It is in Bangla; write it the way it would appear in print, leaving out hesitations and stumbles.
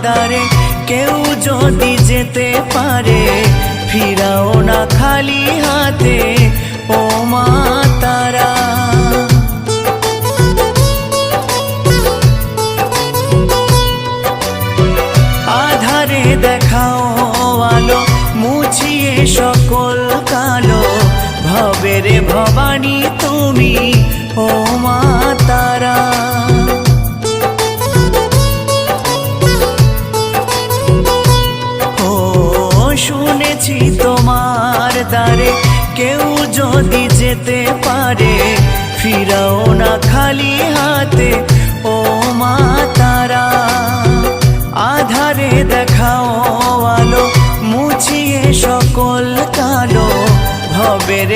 দ্বারে কেউ যদি যেতে পারে, ফিরাও না খালি হাতে ও মা তারা। আধারে দেখাও আলো, মুছিয়ে সকল কালো, ভবের ভবানী তুমি ও মা তারা। ও শুনেছি তোমার দ্বারে কেউ যদি যেতে পারে, ফিরাও না খালি হাতে ও মা তারা। আধারে দেখাও আলো, মুছিয়ে সকল কালো, ভবের